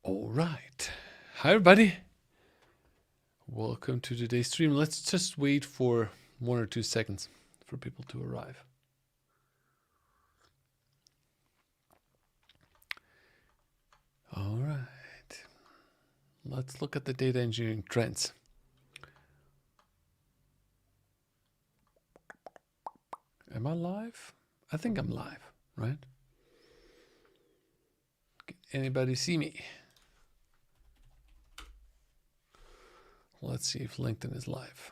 All right. Hi, everybody. Welcome to today's stream. Let's just wait for 1 or 2 seconds for people to arrive. All right. Let's look at the data engineering trends. Am I live? I think I'm live, right? Can anybody see me? Let's see if LinkedIn is live.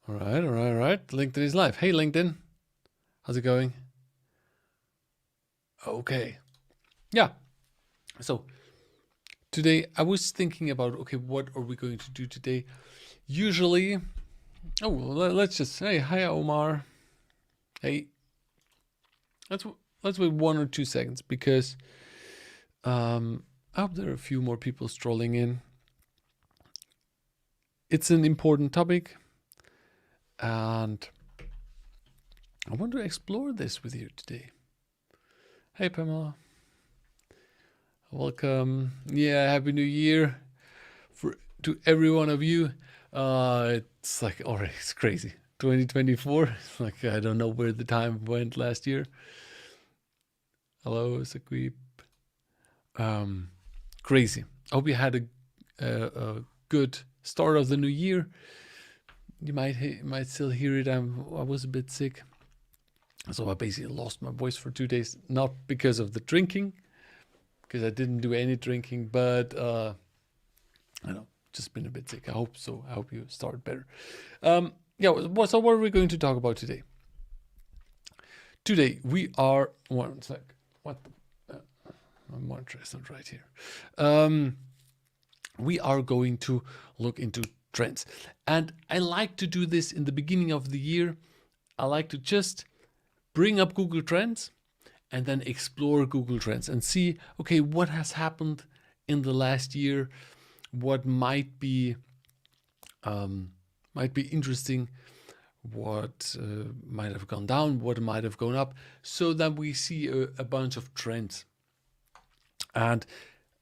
All right. LinkedIn is live. Hey, LinkedIn. How's it going? Okay. Yeah. So today I was thinking about, okay, what are we going to do today? Usually, oh, well, let's just say, hi, Omar. Hey. Let's wait 1 or 2 seconds because I hope there are a few more people strolling in. It's an important topic, and I want to explore this with you today. Hey, Pamela. Welcome. Yeah, Happy New Year to every one of you. It's like already, it's crazy. 2024. Like I don't know where the time went last year. Hello, Saqib. Crazy. I hope you had a good start of the new year. You might still hear it. I was a bit sick, so I basically lost my voice for 2 days. Not because of the drinking, because I didn't do any drinking, but I know, just been a bit sick. I hope so. I hope you start better. Yeah. So what are we going to talk about today? Today we are 1 sec. What the? My monitor is not right here. We are going to look into trends. And I like to do this in the beginning of the year. I like to just bring up Google Trends and then explore Google Trends and see, okay, what has happened in the last year, what might be interesting, what might have gone down, what might have gone up, so that we see a bunch of trends. And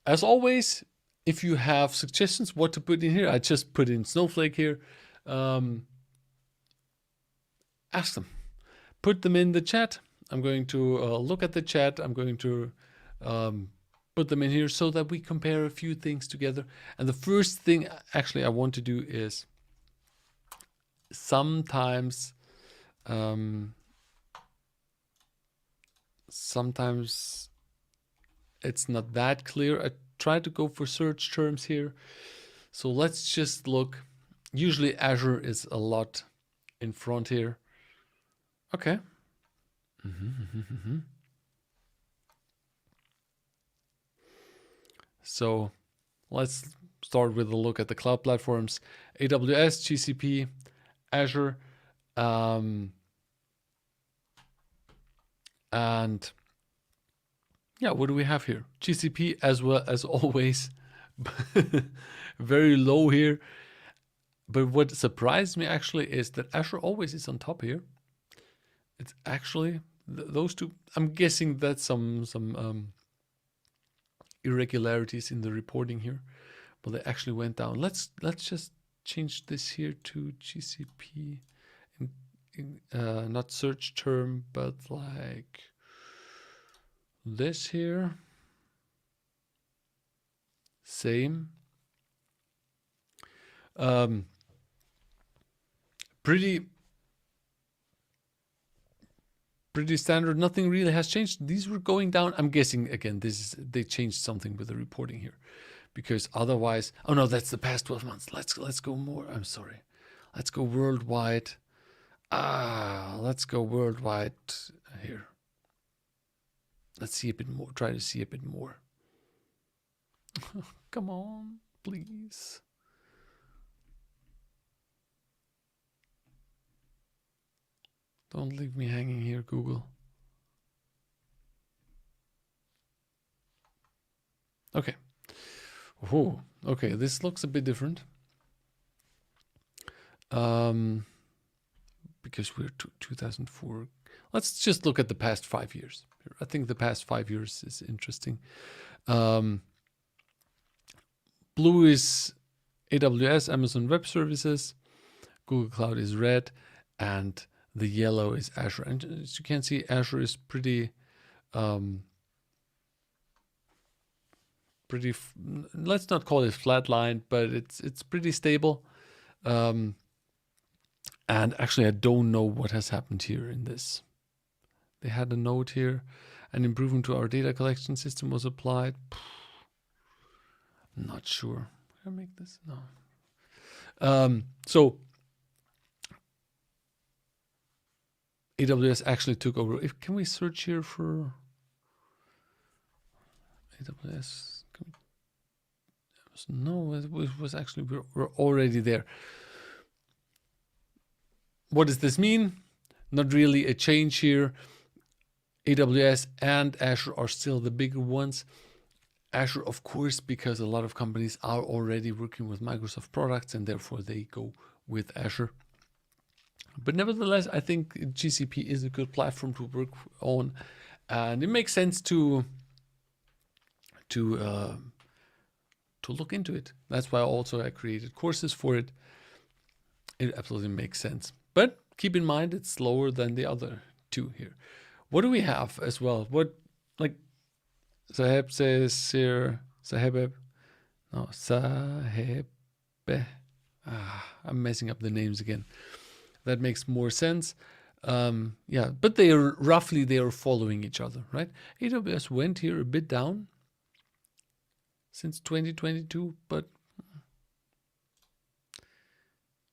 as always, if you have suggestions what to put in here, I just put in Snowflake here. Ask them. Put them in the chat. I'm going to look at the chat. I'm going to put them in here so that we compare a few things together. And the first thing actually I want to do is sometimes it's not that clear. I try to go for search terms here. So let's just look. Usually Azure is a lot in front here. Okay. So let's start with a look at the cloud platforms. AWS, GCP, Azure, and yeah, what do we have here? GCP as well as always, very low here. But what surprised me actually is that Azure always is on top here. It's actually those two. I'm guessing that's some irregularities in the reporting here, but they actually went down. Let's just change this here to GCP, not search term, but like this here. Same. Pretty standard. Nothing really has changed. These were going down. I'm guessing again, they changed something with the reporting here, because otherwise, oh no, that's the past 12 months. Let's go more. I'm sorry. Let's go worldwide. Let's go worldwide here. Let's see a bit more. Try to see a bit more. Come on, please. Don't leave me hanging here, Google. Okay. Oh, okay. This looks a bit different. Because we're 2004 Let's just look at the past 5 years. I think the past 5 years is interesting. Blue is AWS, Amazon Web Services. Google Cloud is red, and the yellow is Azure. And as you can see, Azure is pretty, let's not call it flatlined, but it's pretty stable. And actually, I don't know what has happened here in this. They had a note here, an improvement to our data collection system was applied. I'm not sure. Can I make this? No. So AWS actually took over. Can we search here for AWS? No, it was actually, we're already there. What does this mean? Not really a change here. AWS and Azure are still the bigger ones. Azure, of course, because a lot of companies are already working with Microsoft products and therefore they go with Azure. But nevertheless, I think GCP is a good platform to work on, and it makes sense to look into it. That's why also I created courses for it. It absolutely makes sense. But keep in mind, it's slower than the other two here. What do we have as well? What, like Saheb says here, Saheb, no, Saheb. I'm messing up the names again. That makes more sense. Yeah, but they are following each other, right? AWS went here a bit down since 2022, but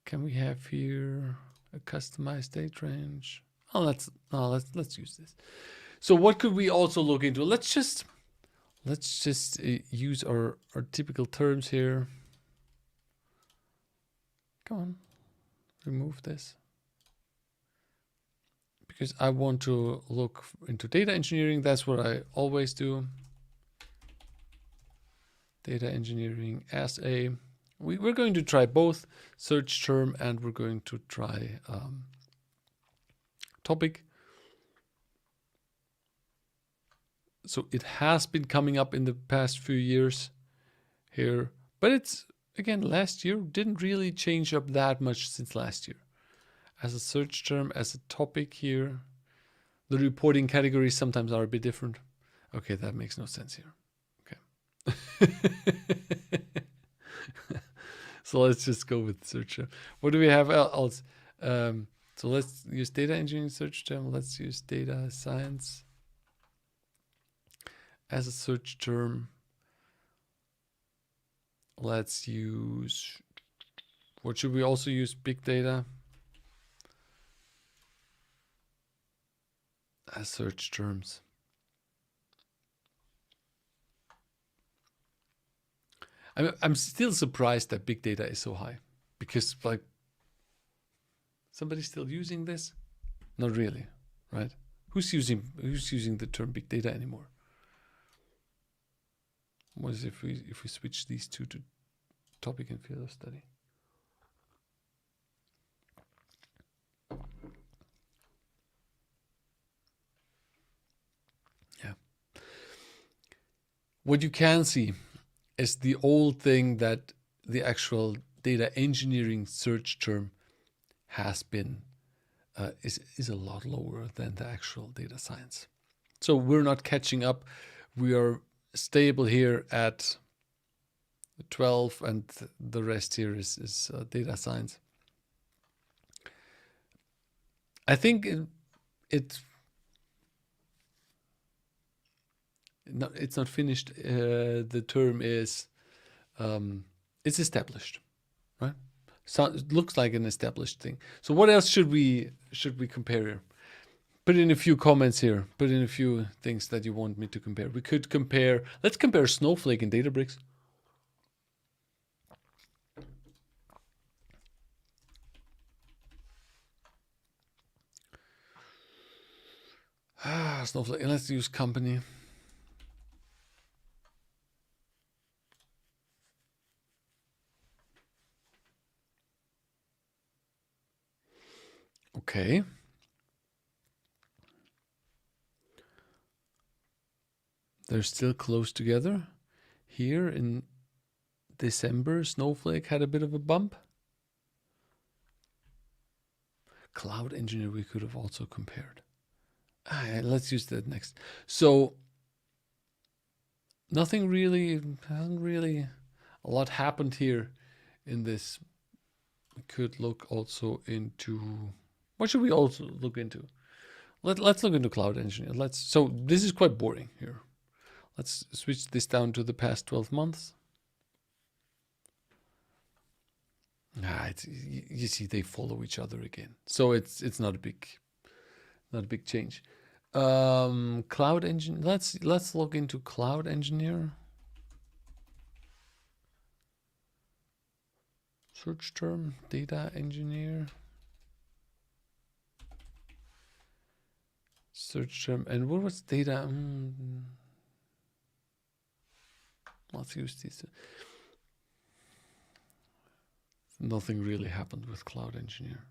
can we have here a customized date range? Oh, let's use this. So what could we also look into? Let's just use our typical terms here. Come on, remove this. Because I want to look into data engineering. That's what I always do. Data engineering as a, we're going to try both search term and we're going to try topic. So it has been coming up in the past few years here, but it's, again, last year didn't really change up that much since last year. As a search term, as a topic here, the reporting categories sometimes are a bit different. Okay, that makes no sense here. Okay. So let's just go with search term. What do we have else? So let's use data engineering search term. Let's use data science as a search term. Let's use, what should we also use? Big data as search terms. I'm still surprised that big data is so high, because like, somebody's still using this? Not really, right? Who's using the term big data anymore? What is if we switch these two to topic and field of study? Yeah. What you can see is the old thing that the actual data engineering search term has been is a lot lower than the actual data science. So we're not catching up. We are stable here at 12, and the rest here is data science. I think it's not finished. The term is it's established, right? So it looks like an established thing. So what else should we compare here? Put in a few comments here. Put in a few things that you want me to compare. We could compare. Let's compare Snowflake and Databricks. Snowflake. And let's use company. Okay. They're still close together. Here in December, Snowflake had a bit of a bump. Cloud Engineer we could have also compared. Let's use that next. So hasn't really a lot happened here in this. We could look also into, what should we also look into? Let's look into Cloud Engineer. So this is quite boring here. Let's switch this down to the past 12 months. You see, they follow each other again. So it's not a big change. Cloud Engineer. Let's look into Cloud Engineer. Search term, Data Engineer. Search term, and what was data? Let's use this. Nothing really happened with Cloud Engineer.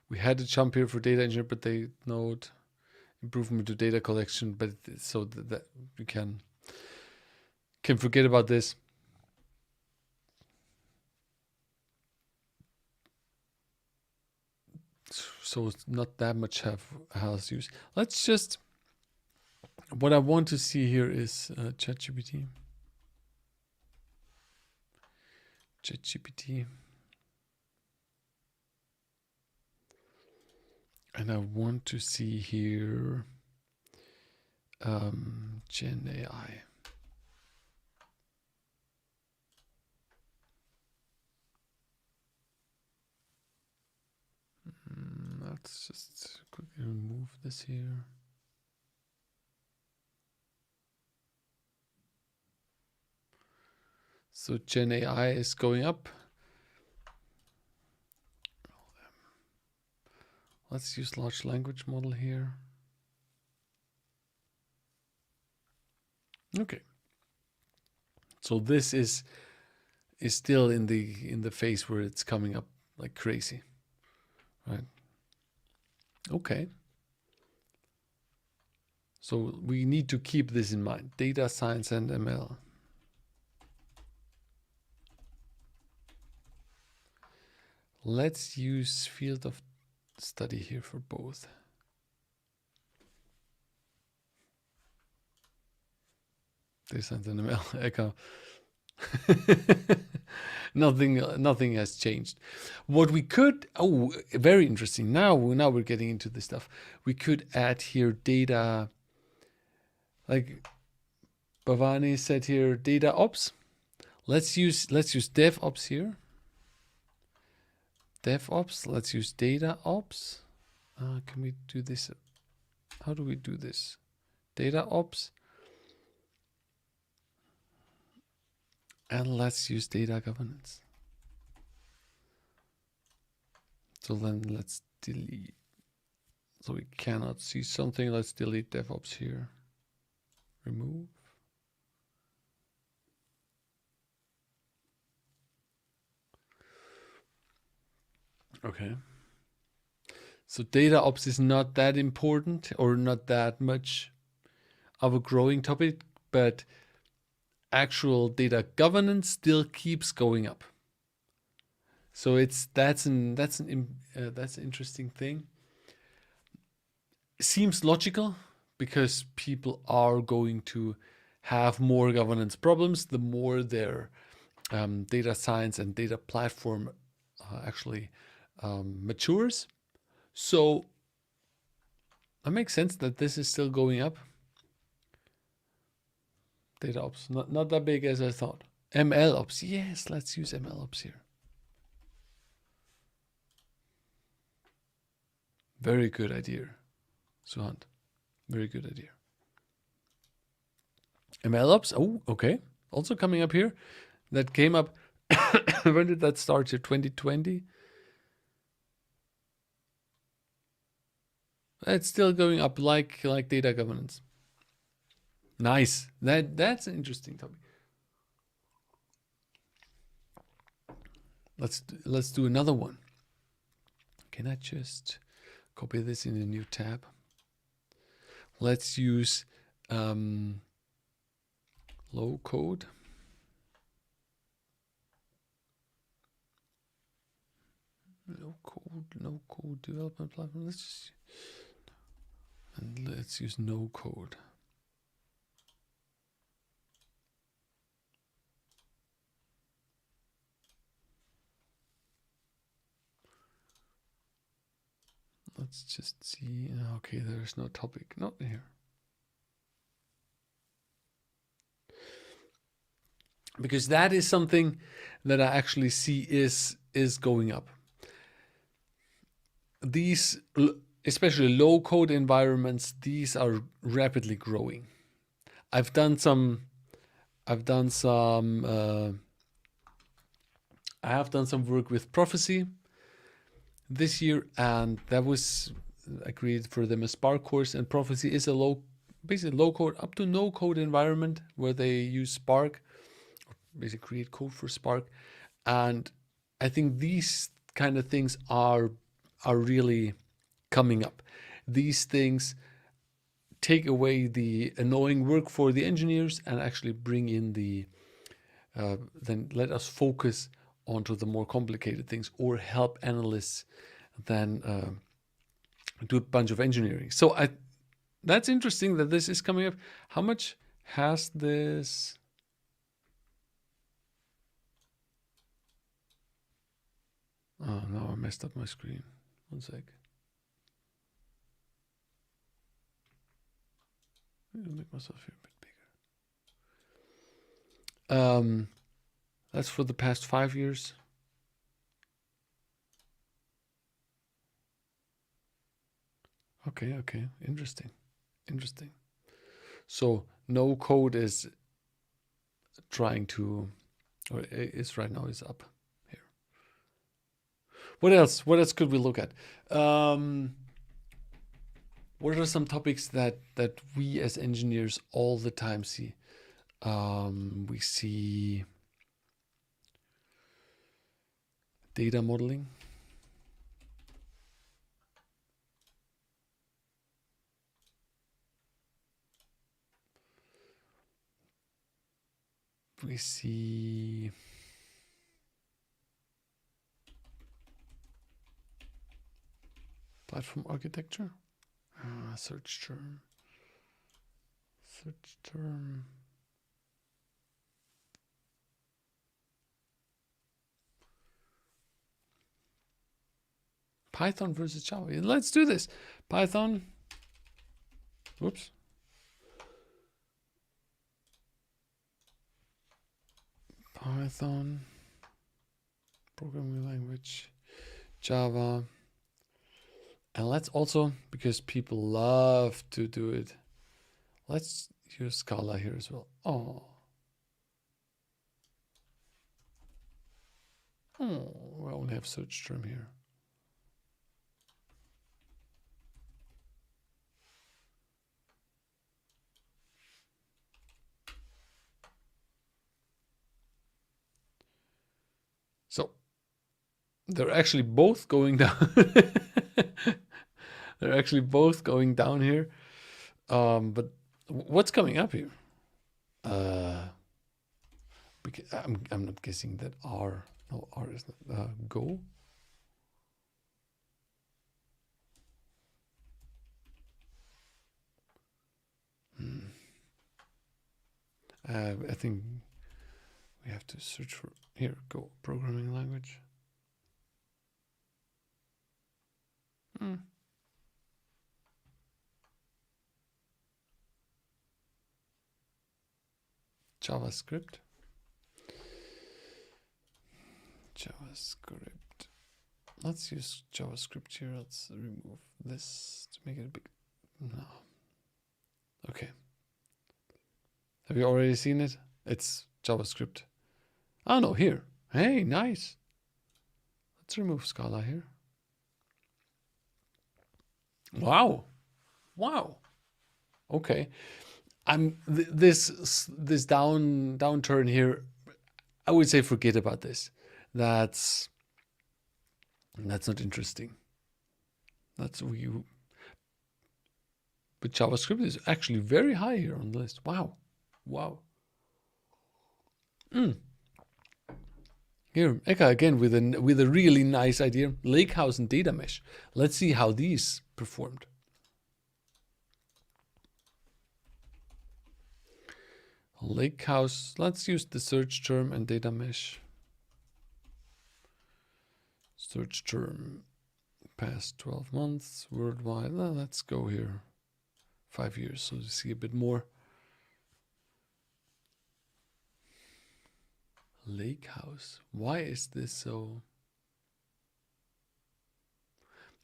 We had a jump here for Data Engineer, but they note improvement to data collection, but so that we can forget about this. So it's not that much has use. Let's just, what I want to see here is ChatGPT. And I want to see here GenAI. Let's just quickly remove this here. So GenAI is going up. Let's use large language model here. Okay. So this is still in the phase where it's coming up like crazy, right? Okay. So we need to keep this in mind. Data science and ML. Let's use field of study here for both. Data science and ML. Echo. Nothing has changed. What we could, very interesting. Now we're getting into this stuff. We could add here data, like Bhavani said here, data ops. Let's use DevOps here. DevOps. Let's use data ops. Can we do this? How do we do this? Data ops. And let's use data governance. So then let's delete. So we cannot see something. Let's delete DevOps here. Remove. Okay. So data ops is not that important or not that much of a growing topic, but actual data governance still keeps going up. So that's an interesting thing. It seems logical because people are going to have more governance problems the more their data science and data platform actually matures. So it makes sense that this is still going up. Data ops, not that big as I thought. MLOps, yes, let's use MLOps here. Very good idea, Suhant. Very good idea. MLOps, oh, okay. Also coming up here. That came up, when did that start here? 2020? It's still going up like data governance. Nice. That's an interesting topic. Let's do another one. Can I just copy this in a new tab? Let's use low code. No code development platform. Let's use no code. Let's just see. Okay, there's no topic. Not here. Because that is something that I actually see is going up. These, especially low code environments, these are rapidly growing. I have done some work with Prophecy this year, and that was I created for them a Spark course, and Prophecy is a basically low code up to no code environment where they use Spark, basically create code for Spark. And I think these kind of things are really coming up. These things take away the annoying work for the engineers and actually bring in then let us focus onto the more complicated things, or help analysts then do a bunch of engineering. So that's interesting that this is coming up. How much has this? Oh no, I messed up my screen. One sec. I'll make myself here a bit bigger. That's for the past 5 years. Okay, interesting. So no code is trying to, or is right now is up here. What else could we look at? What are some topics that we as engineers all the time see? We see data modeling. We see platform architecture. Search term. Python versus Java. Let's do this. Python. Whoops. Python. Programming language. Java. And let's also, because people love to do it, let's use Scala here as well. We only have search term here. So they're actually both going down. They're actually both going down here. But what's coming up here? Because I'm not guessing that R. No, R is not Go. I think we have to search for here. Go programming language. JavaScript. Let's use JavaScript here. Let's remove this to make it a big. No. Okay. Have you already seen it? It's JavaScript. Oh no, here. Hey, nice. Let's remove Scala here. Wow. Okay. This downturn here, I would say forget about this. That's not interesting. That's we. But JavaScript is actually very high here on the list. Wow, wow. Here, Eka again with a really nice idea. Lakehouse and data mesh. Let's see how these performed. Lakehouse. Let's use the search term and data mesh. Search term past 12 months worldwide. Well, let's go here 5 years so you see a bit more. Lakehouse. Why is this so?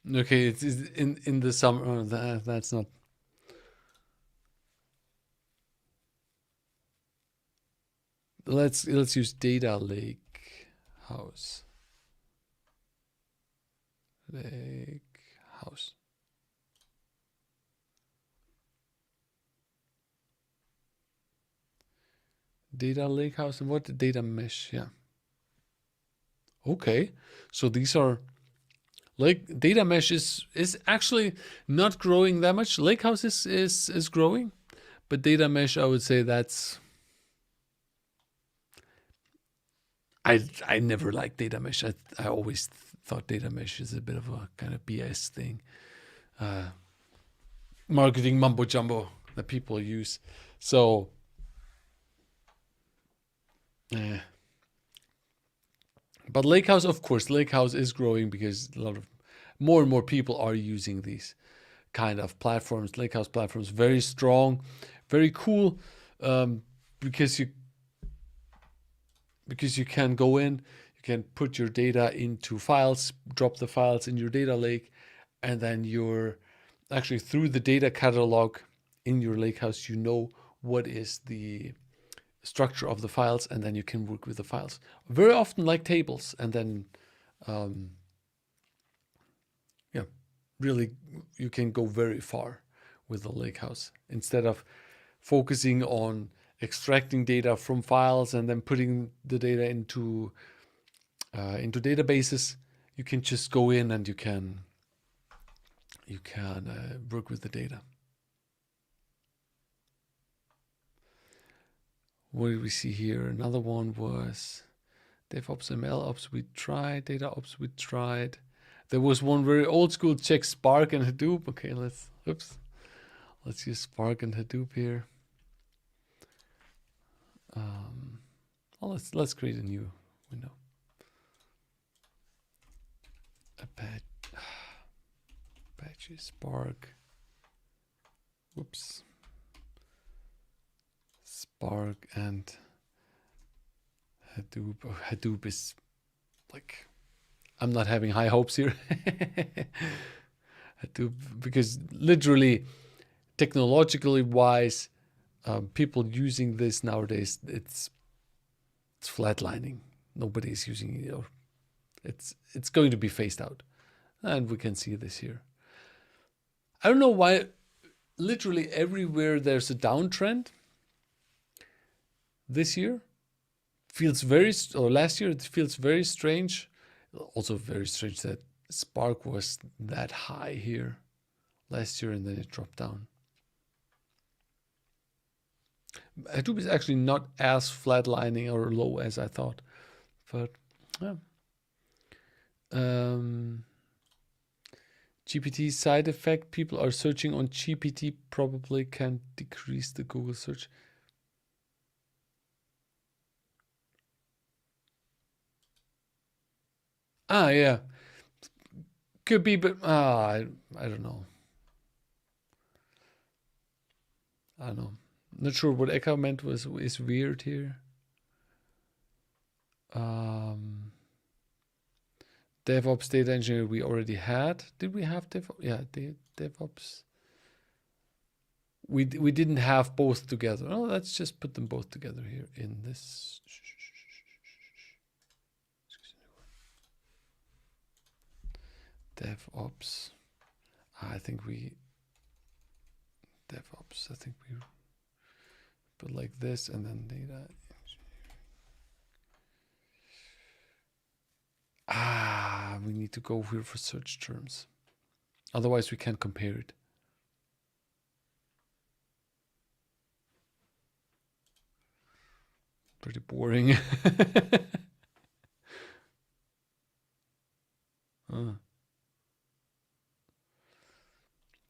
Okay, it's in the summer. Oh, that's not. Let's use data lake house. Lake house. Data lakehouse and what? Data mesh, yeah. Okay, so these are like data mesh is actually not growing that much. Lakehouse is growing, but data mesh, I would say that's I never liked data mesh. I always thought data mesh is a bit of a kind of BS thing. Marketing mumbo jumbo that people use. So but Lakehouse, of course, Lakehouse is growing because a lot of more and more people are using these kind of platforms. Lakehouse platforms, very strong, very cool, because you can go in, you can put your data into files, drop the files in your data lake, and then you're actually through the data catalog in your Lakehouse, you know what is the structure of the files, and then you can work with the files. Very often like tables, and then really you can go very far with the Lakehouse instead of focusing on extracting data from files and then putting the data into databases. You can just go in and you can work with the data. What did we see here? Another one was DevOps, MLOps. We tried DataOps. We tried. There was one very old school. Check Spark and Hadoop. Okay, let's use Spark and Hadoop here. Let's create a new window. Apache Spark. Whoops. Spark and Hadoop. Oh, Hadoop is like, I'm not having high hopes here. Hadoop, because literally, technologically wise, people using this nowadays, it's flatlining. Nobody's using it. Or it's going to be phased out, and we can see this here. I don't know why. Literally everywhere there's a downtrend. This year feels last year it feels very strange. Also very strange that Spark was that high here last year and then it dropped down. Hadoop is actually not as flatlining or low as I thought, but yeah. GPT side effect: people are searching on GPT probably can decrease the Google search. Yeah, could be, but I don't know. I don't know. Not sure what Eka meant is weird here. DevOps data engineer we already had. Did we have DevOps? Yeah, DevOps. We didn't have both together. Oh, let's just put them both together here in this. DevOps. I think we put like this and then data. We need to go here for search terms. Otherwise, we can't compare it. Pretty boring.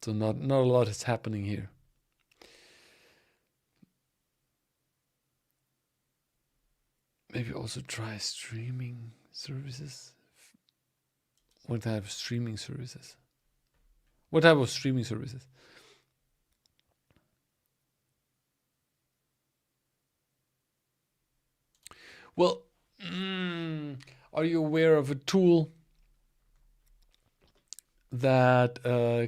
So not a lot is happening here. Maybe also try streaming services. What type of streaming services? What type of streaming services? Well, are you aware of a tool that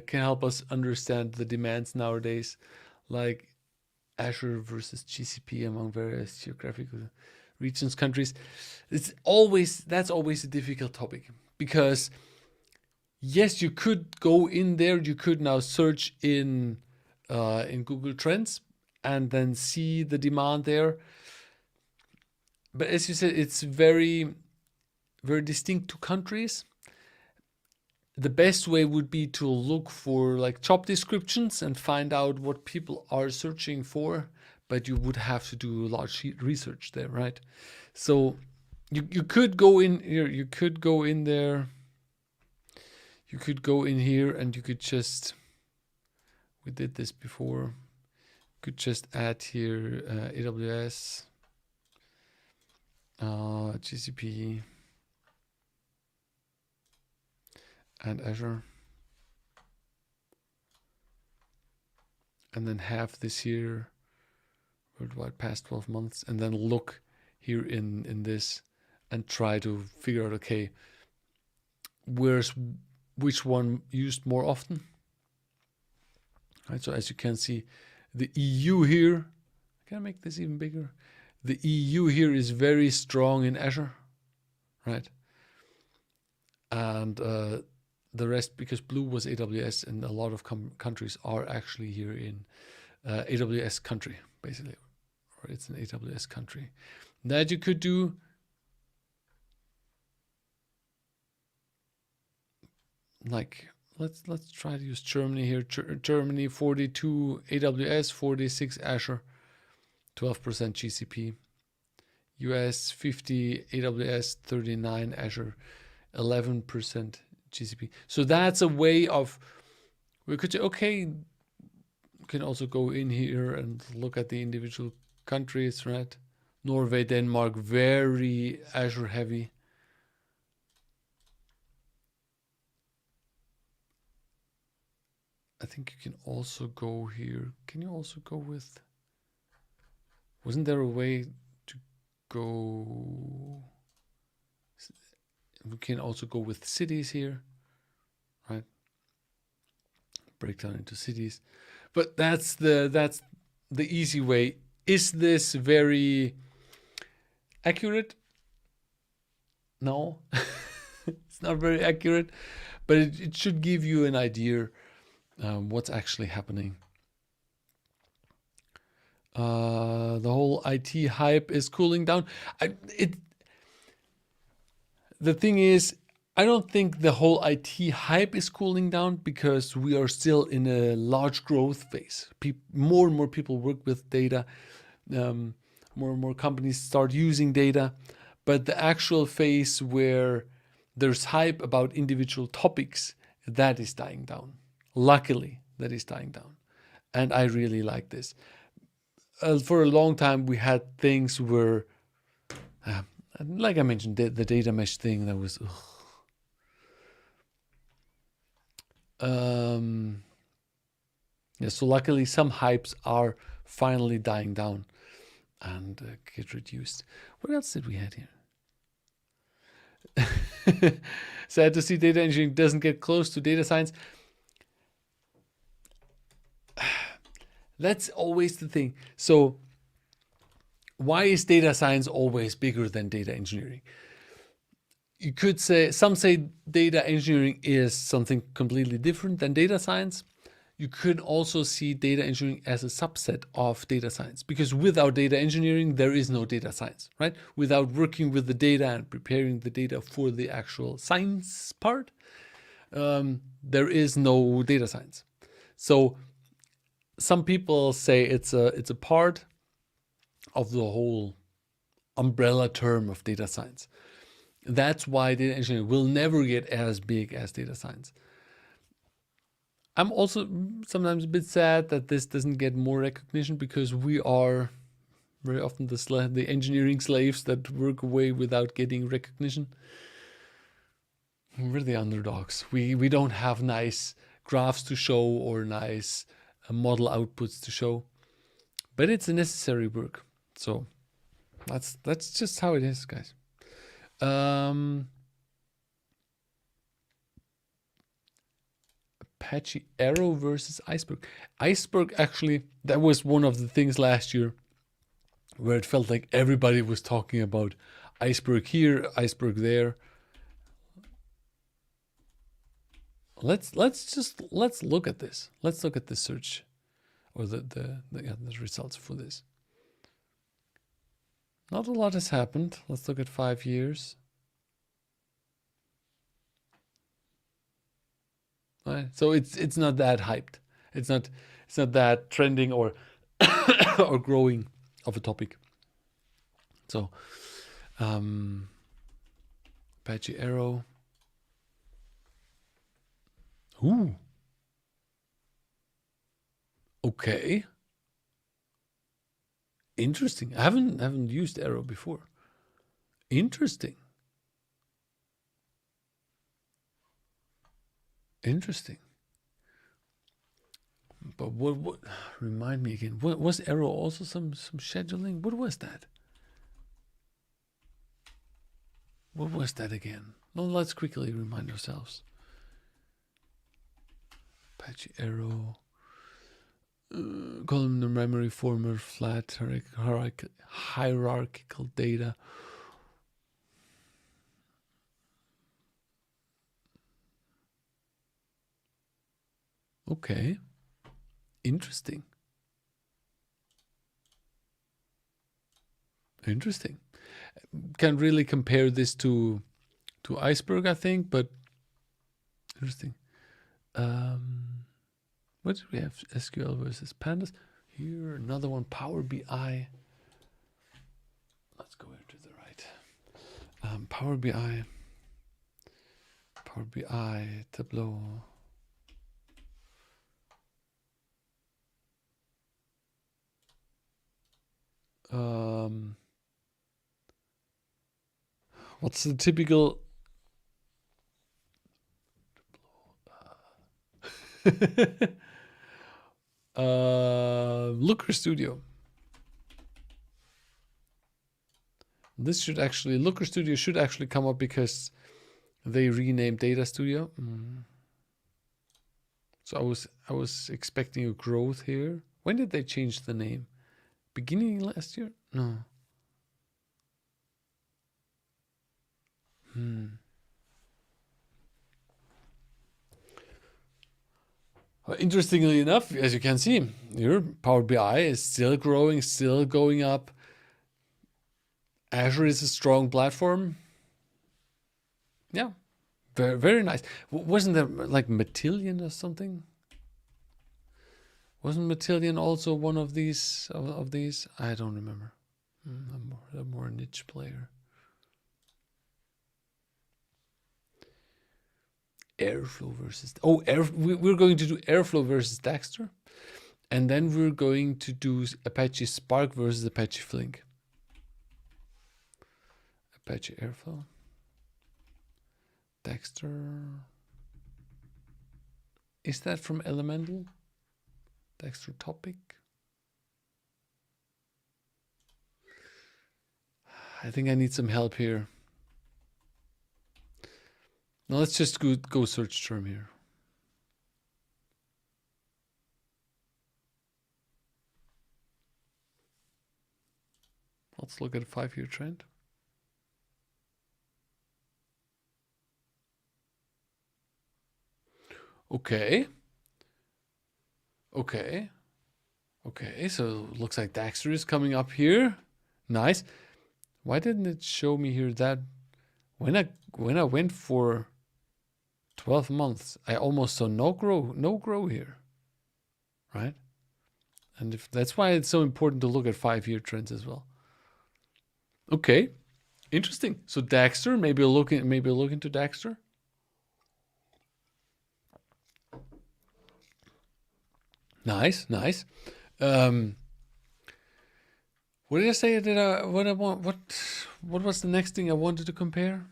can help us understand the demands nowadays, like Azure versus GCP among various geographical regions, countries? That's always a difficult topic, because yes, you could go in there, you could now search in Google Trends and then see the demand there. But as you said, it's very, very distinct to countries. The best way would be to look for like job descriptions and find out what people are searching for, but you would have to do large research there, right? So you could go in here, you could go in there, you could go in here and you could just, we did this before, you could just add here AWS, GCP, and Azure, and then have this here worldwide past 12 months, and then look here in this and try to figure out, okay, which one used more often, right? So as you can see, the EU here, can I make this even bigger? The EU here is very strong in Azure, right? And the rest, because blue was AWS, and a lot of countries are actually here in AWS country, basically, or it's an AWS country. That you could do. Like, let's try to use Germany here. Germany 42 AWS, 46 Azure, 12% GCP. US 50 AWS, 39 Azure, 11% GCP. So that's a way of, we could say, okay, we can also go in here and look at the individual countries, right? Norway, Denmark, very Azure heavy. I think you can also go here. Can you also go with, wasn't there a way to go? We can also go with cities here, right? Break down into cities. But that's the easy way. Is this very accurate? No, it's not very accurate, but it should give you an idea what's actually happening. The whole IT hype is cooling down. The thing is, I don't think the whole IT hype is cooling down, because we are still in a large growth phase. More and more people work with data. More and more companies start using data. But the actual phase where there's hype about individual topics, that is dying down. Luckily, that is dying down. And I really like this. For a long time, we had things where, like I mentioned, the data mesh thing, that was, yeah, so luckily some hypes are finally dying down and get reduced. What else did we have here? Sad to see data engineering doesn't get close to data science. That's always the thing. So why is data science always bigger than data engineering? You could say, some say data engineering is something completely different than data science. You could also see data engineering as a subset of data science, because without data engineering, there is no data science, right? Without working with the data and preparing the data for the actual science part, there is no data science. So some people say it's a part of the whole umbrella term of data science. That's why data engineering will never get as big as data science. I'm also sometimes a bit sad that this doesn't get more recognition, because we are very often the engineering slaves that work away without getting recognition. We're the underdogs. We don't have nice graphs to show or nice model outputs to show, but it's a necessary work. So that's just how it is, guys. Apache Arrow versus Iceberg. Iceberg, actually, that was one of the things last year where it felt like everybody was talking about Iceberg here, Iceberg there. Let's look at this. Let's look at the search, or the results for this. Not a lot has happened. Let's look at 5 years. Right. So it's not that hyped. It's not that trending or or growing of a topic. So Apache Arrow. Ooh. Okay. Interesting. I haven't used Arrow before. Interesting. Interesting. But what remind me again? What was Arrow also some scheduling? What was that? What was that again? Well, let's quickly remind ourselves. Apache Arrow. Columnar memory format, flat hierarchical data. Okay. Interesting. Interesting. Can't really compare this to Iceberg, I think, but interesting. What do we have? SQL versus pandas. Here, another one, Power BI. Let's go here to the right. Power BI. Power BI, Tableau. What's the typical Looker Studio? This should actually, Looker Studio should actually come up because they renamed Data Studio. So I was expecting a growth here. When did they change the name? Beginning last year? No. Well, interestingly enough, as you can see, here Power BI is still growing, still going up. Azure is a strong platform. Yeah, very, very nice. Wasn't there like Matillion or something? Wasn't Matillion also one of these? Of these? I don't remember. A more niche player. Airflow versus we're going to do Airflow versus Dexter, and then we're going to do Apache Spark versus Apache Flink. Apache Airflow, Dexter. Is that from Elemental? Dexter topic. I think I need some help here. Now let's just go search term here. Let's look at a 5-year trend. Okay. Okay. Okay, so it looks like Dexter is coming up here. Nice. Why didn't it show me here that when I went for 12 months. I almost saw no grow here, right? And if that's why it's so important to look at 5-year trends as well. Okay, interesting. So Dexter, maybe look into Dexter. Nice. What did I say? What was the next thing I wanted to compare?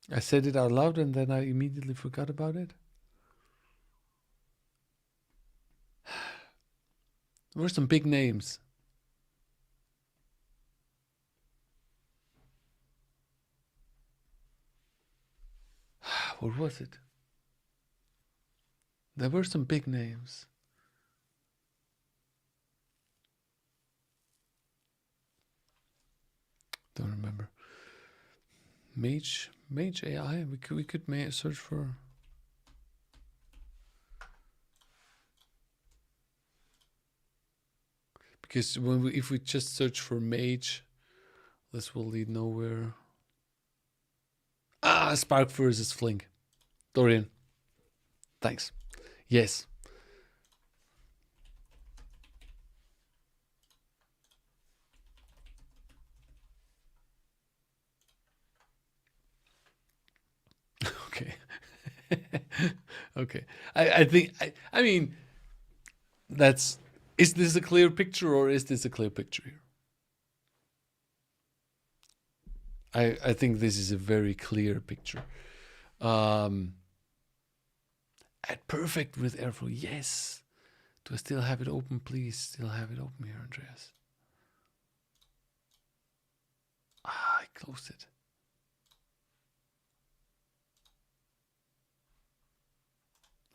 I said it out loud and then I immediately forgot about it. There were some big names. What was it? There were some big names. Don't remember. Mage AI. We could search for. Because if we just search for Mage, this will lead nowhere. Spark versus Flink. Dorian. Thanks. Yes. Okay. Okay. I mean, is this a clear picture or is this a clear picture here? I think this is a very clear picture. At perfect with Airflow, yes. Do I still have it open? Please still have it open here, Andreas. I closed it.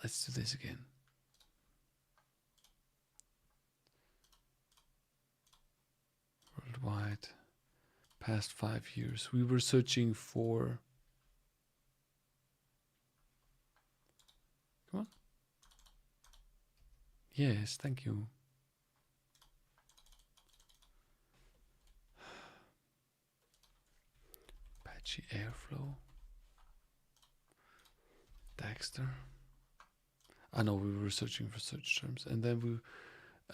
Let's do this again. Worldwide, past 5 years. We were searching for. Come on. Yes, thank you. Apache Airflow. Dexter. I know we were searching for search terms, and then we,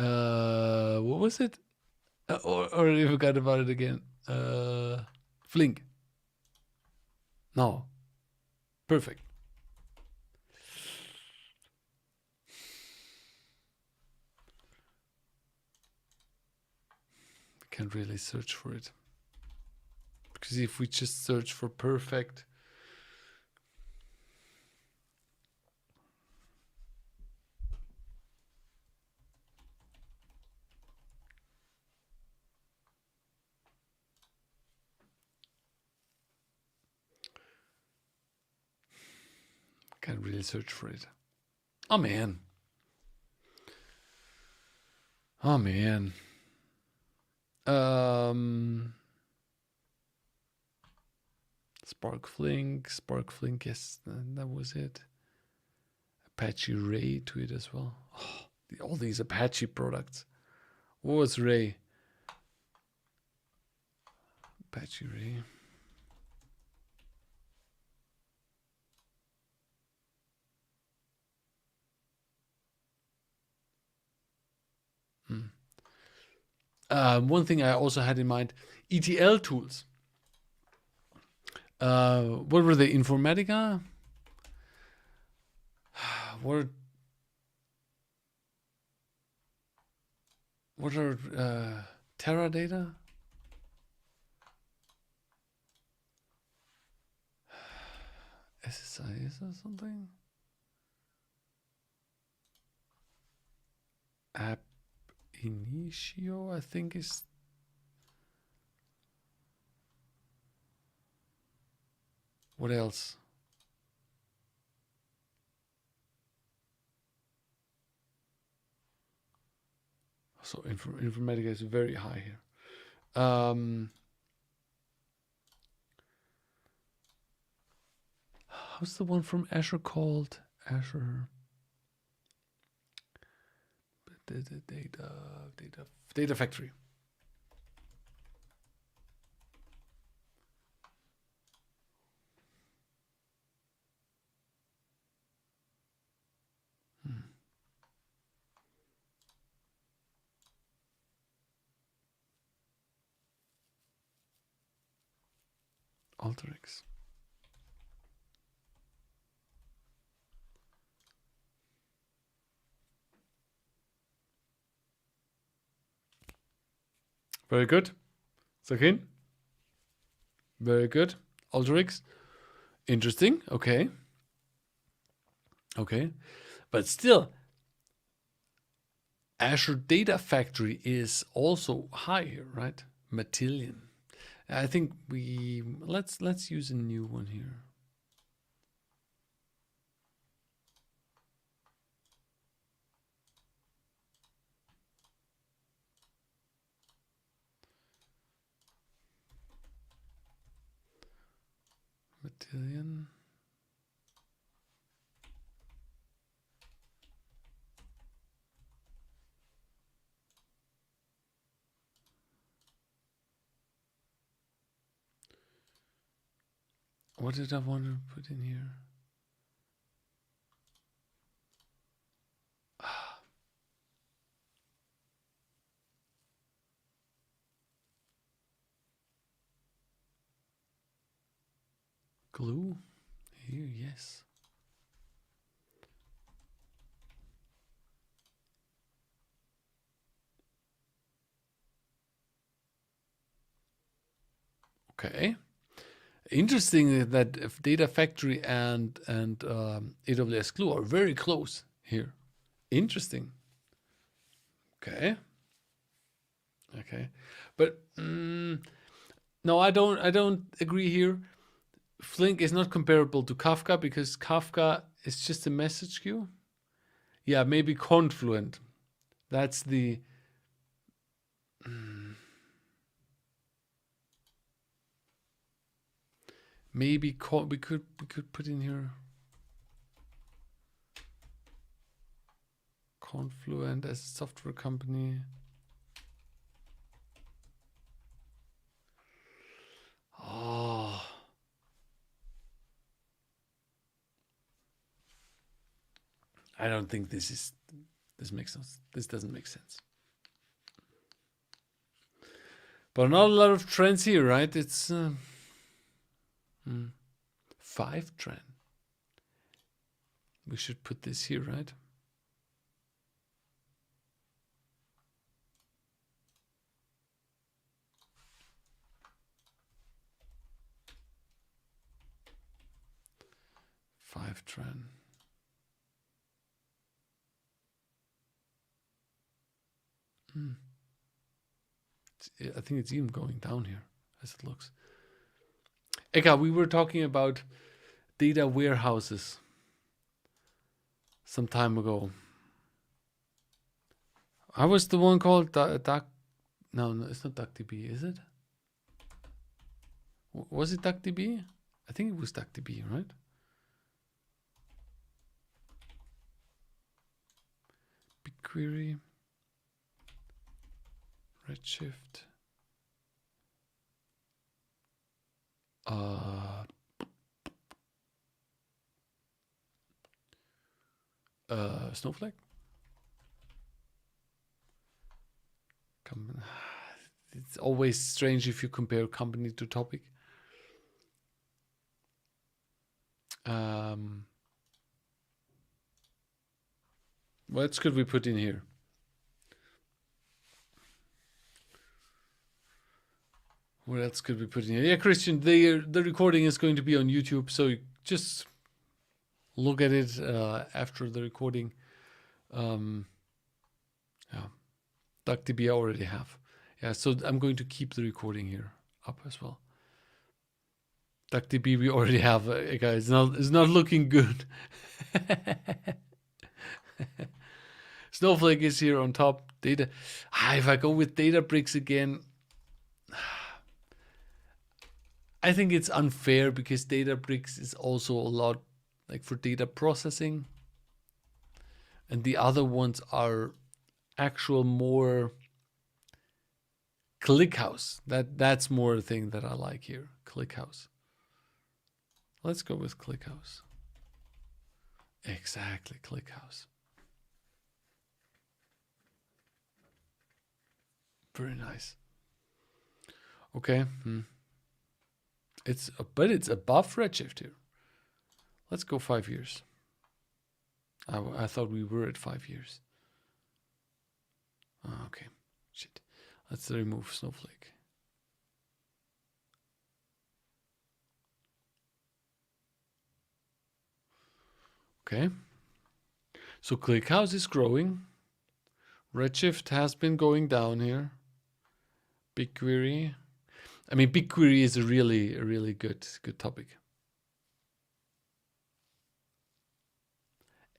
what was it? Or I forgot about it again. Flink. No. Perfect. Can't really search for it. Because if we just search for perfect, can't really search for it. Oh man. Oh man. Spark Flink, yes, that was it. Apache Ray to it as well. Oh, all these Apache products. What was Ray? Apache Ray. One thing I also had in mind, ETL tools. What were they? Informatica? What are Teradata? SSI, is that something? App Initio, I think is. What else? So Informatica is very high here. How's the one from Azure called? Azure. Data Factory. Alteryx. Very good. Sakin. Very good. Alteryx. Interesting. Okay. Okay. But still, Azure Data Factory is also high here, right? Matillion. I think let's use a new one here. Matillion. What did I want to put in here? Glue here, yes. Okay. Interesting that if Data Factory and AWS Glue are very close here. Interesting. Okay. Okay. But no, I don't agree here. Flink is not comparable to Kafka because Kafka is just a message queue. Yeah, maybe Confluent. That's the maybe we could put in here Confluent as a software company. Oh. I don't think this makes sense. This doesn't make sense. But not a lot of trends here, right? It's 5 trend. We should put this here, right? Five trend. I think it's even going down here as it looks. Eka, we were talking about data warehouses some time ago. How was the one called No, it's not DuckDB, is it? Was it DuckDB? I think it was DuckDB, right? BigQuery, Redshift. Snowflake. It's always strange if you compare company to topic. What else could we put in here? What else could we put in here? Yeah, Christian, the recording is going to be on YouTube, so just look at it after the recording. Yeah, DuckDB I already have. Yeah, so I'm going to keep the recording here up as well. DuckDB we already have, guys. It's not looking good. Snowflake is here on top. If I go with Databricks again, I think it's unfair because Databricks is also a lot like for data processing, and the other ones are actual more ClickHouse. That's more a thing that I like here. ClickHouse. Let's go with ClickHouse. Exactly, ClickHouse. Very nice. Okay. But it's above Redshift here. Let's go 5 years. I thought we were at 5 years. Oh, okay, shit. Let's remove Snowflake. Okay. So Lakehouse is growing. Redshift has been going down here. BigQuery. I mean, BigQuery is a really good topic.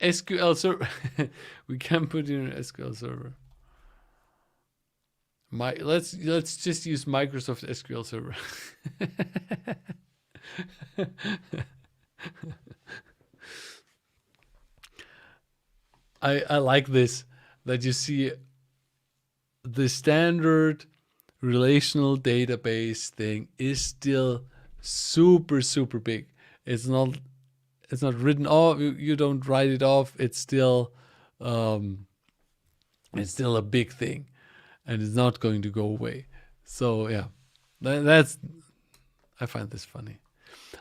SQL server. We can put in an SQL server. Let's just use Microsoft SQL Server. I like this, that you see the standard relational database thing is still super big. It's not written off. You don't write it off. It's still a big thing, and it's not going to go away. So yeah, that's I find this funny.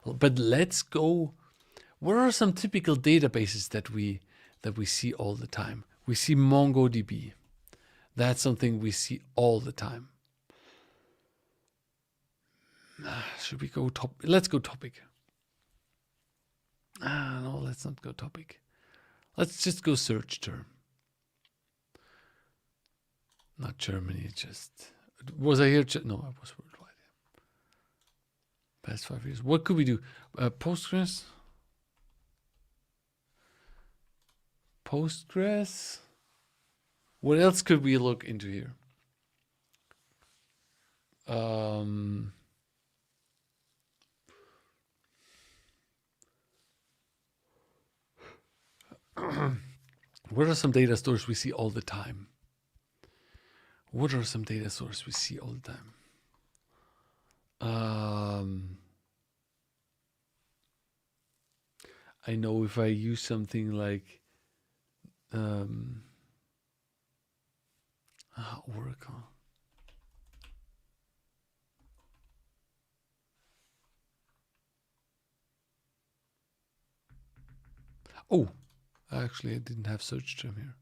But let's go. What are some typical databases that we see all the time? We see MongoDB. That's something we see all the time. Should we go top? Let's go topic. No, let's not go topic. Let's just go search term. Not Germany, just... Was I here? No, I was worldwide. Past 5 years. What could we do? Postgres? Postgres? What else could we look into here? What are some data stores we see all the time? What are some data sources we see all the time? I know if I use something like Oracle. Oh, actually, I didn't have search term here.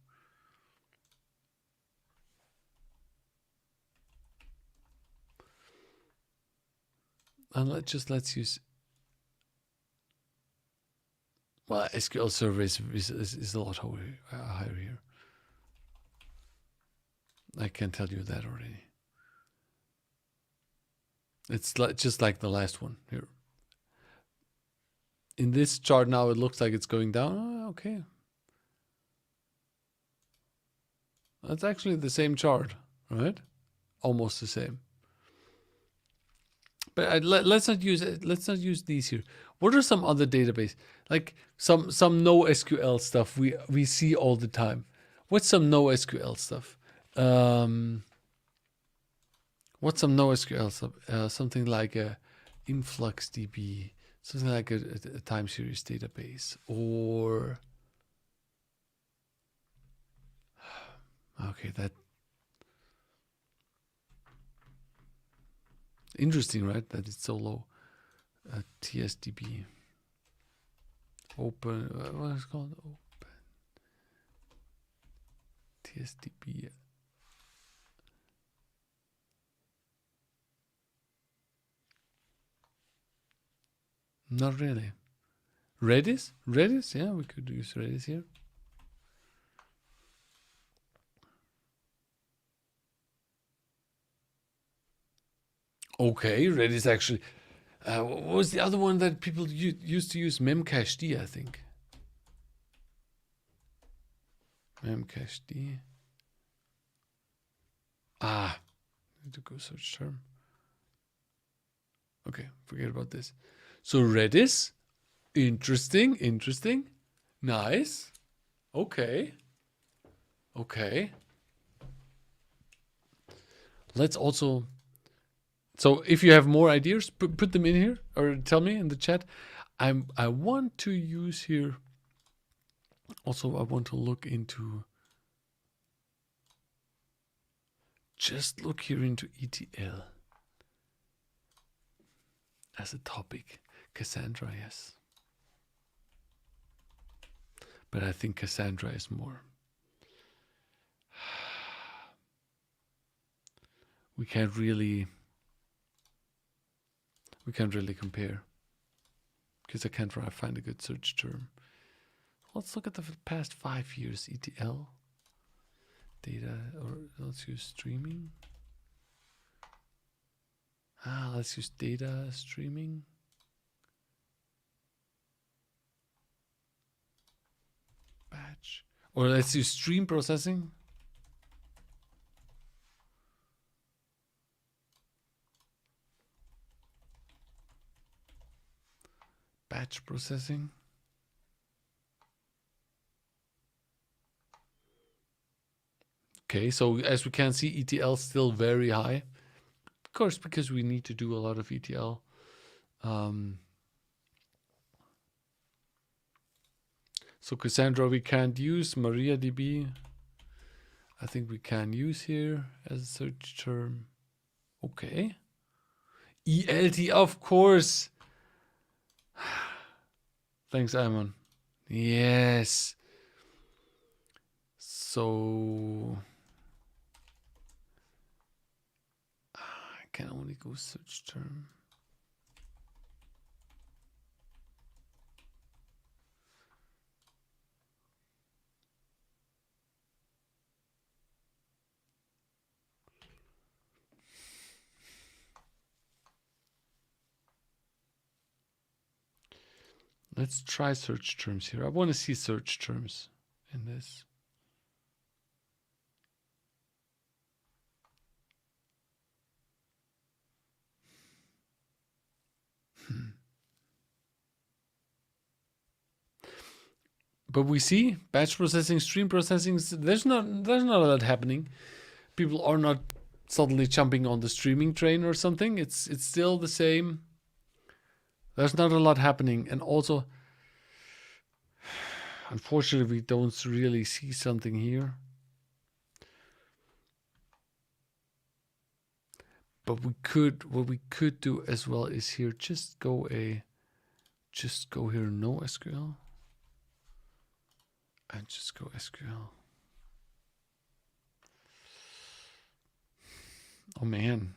And let's use. Well, SQL Server is a lot higher here. I can tell you that already. It's just like the last one here. In this chart now, it looks like it's going down. Oh, okay. That's actually the same chart, right? Almost the same. But let's not use it. Let's not use these here. What are some other database, like some NoSQL stuff we see all the time? What's some NoSQL stuff? What's some NoSQL stuff? Something like a InfluxDB, something like a time series database, or okay, that interesting, right? That it's so low. TSDB. Open. What is it called? Open. TSDB. Not really. Redis? Redis? Yeah, we could use Redis here. Okay, Redis actually. What was the other one that people used to use? Memcached, I think. Memcached. Need to go search term. Okay, forget about this. So Redis, interesting. Nice. Okay. Let's also... So if you have more ideas, put them in here or tell me in the chat. I want to use here. Also, I want to look into. Just look here into ETL. as a topic. Cassandra, yes. But I think Cassandra is more. We can't really compare, because I can't find a good search term. Let's look at the past 5 years. ETL data, or let's use streaming. Let's use data streaming. Batch, or let's use stream processing. Batch processing. Okay, so as we can see, ETL still very high. Of course, because we need to do a lot of ETL. So Cassandra we can't use. MariaDB, I think we can use here as a search term. Okay. ELT, of course. Thanks, Simon. Yes. So I can only go search term. Let's try search terms here. I want to see search terms in this. But we see batch processing, stream processing. There's not a lot happening. People are not suddenly jumping on the streaming train or something. It's still the same. There's not a lot happening, and also, unfortunately, we don't really see something here. But what we could do as well is here just go here NoSQL. And just go SQL. Oh man.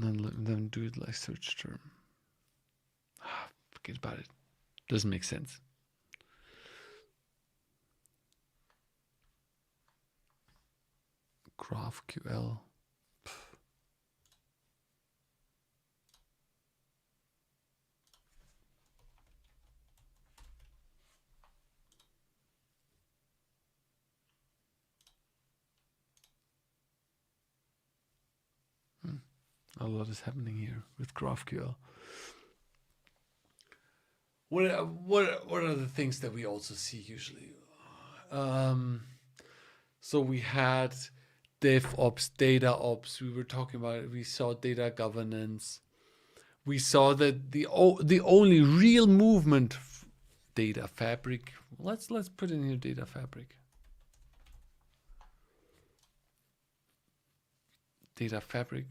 And then do it like search term. Forget about it. Doesn't make sense. GraphQL. A lot is happening here with GraphQL. What are the things that we also see usually? So we had DevOps, DataOps. We were talking about it. We saw data governance. We saw that the only real movement, data fabric. Let's put in here data fabric. Data fabric.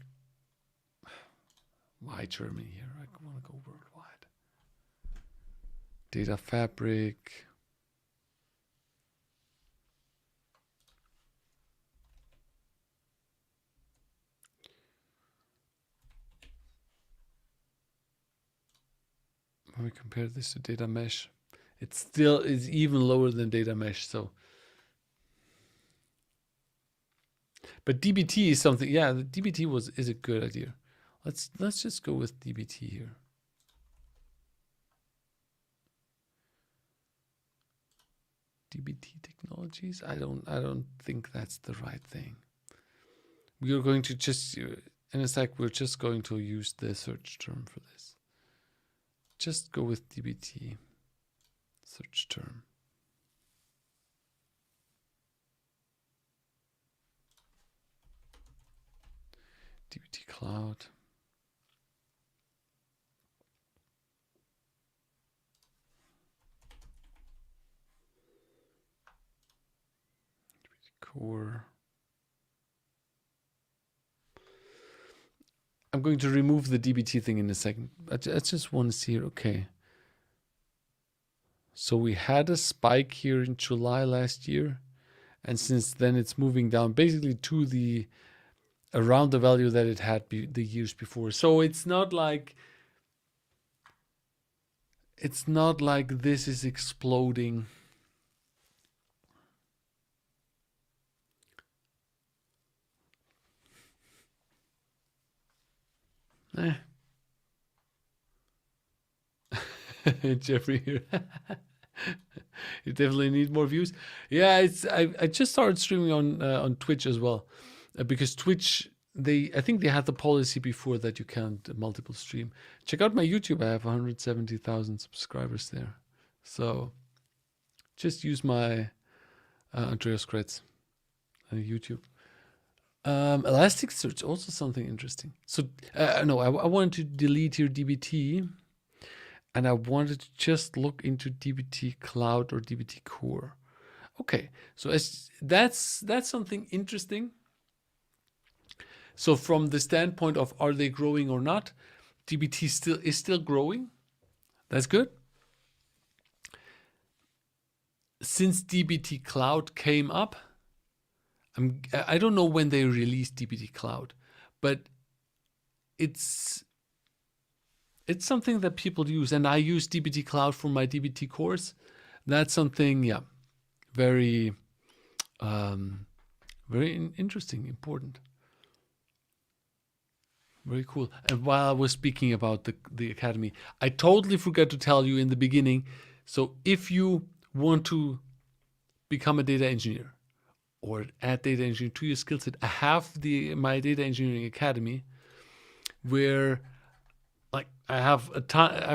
Why Germany here? I want to go worldwide. Data fabric. When we compare this to data mesh, it still is even lower than data mesh. So, but DBT is something. Yeah, the DBT is a good idea. Let's just go with DBT here. DBT technologies. I don't think that's the right thing. We are going to just, in a sec, we're just going to use the search term for this. Just go with DBT search term. DBT cloud. Core. I'm going to remove the DBT thing in a second. I just want to see here. Okay. So we had a spike here in July last year. And since then it's moving down basically to the around the value that it had the years before. So it's not like this is exploding. Jeffrey here. You definitely need more views. Yeah, I just started streaming on Twitch as well, because Twitch, I think they had the policy before that you can't multiple stream. Check out my YouTube. I have 170,000 subscribers there. So just use my Andreas Kretz YouTube. Elasticsearch, also something interesting. So no, I wanted to delete here DBT, and I wanted to just look into DBT Cloud or DBT Core. Okay, so that's something interesting. So from the standpoint of are they growing or not, DBT is still growing. That's good. Since DBT Cloud came up, I don't know when they released DBT Cloud, but it's something that people use, and I use DBT Cloud for my DBT course. That's something, yeah, very, very interesting, important. Very cool. And while I was speaking about the academy, I totally forgot to tell you in the beginning. So if you want to become a data engineer or add data engineering to your skill set, I have my data engineering academy where I have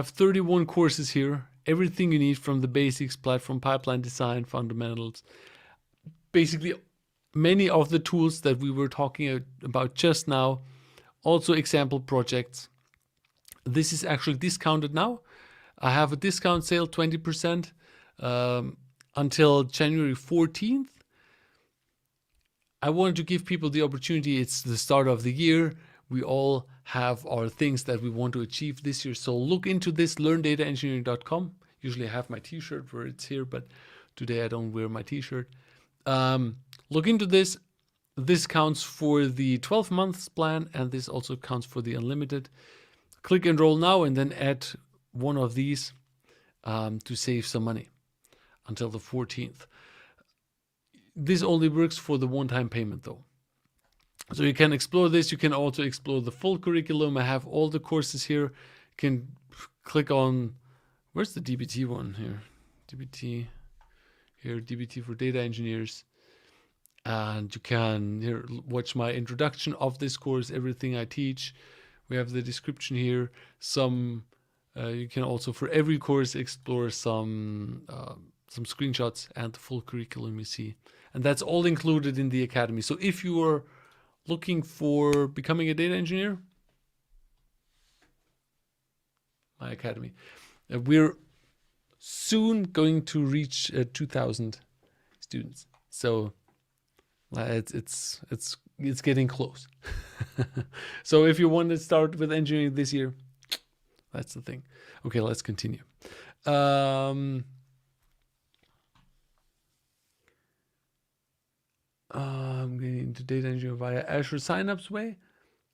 31 courses here, everything you need from the basics, platform, pipeline design, fundamentals, basically many of the tools that we were talking about just now. Also example projects. This is actually discounted now. I have a discount sale, 20% until January 14th. I wanted to give people the opportunity. It's the start of the year. We all have our things that we want to achieve this year. So look into this, learndataengineering.com. Usually I have my t-shirt where it's here, but today I don't wear my t-shirt. Look into this. This counts for the 12 months plan, and this also counts for the unlimited. Click enroll now and then add one of these to save some money until the 14th. This only works for the one-time payment though. So you can explore this. You can also explore the full curriculum. I have all the courses here. You can click on, where's the DBT one here? DBT here, DBT for data engineers. And you can here watch my introduction of this course, everything I teach. We have the description here. You can also, for every course, explore some screenshots and the full curriculum you see. And that's all included in the academy. So if you are looking for becoming a data engineer, my academy. We're soon going to reach 2,000 students. So it's getting close. So if you want to start with engineering this year, that's the thing. Okay, let's continue. I'm getting into data engineering via Azure Synapse way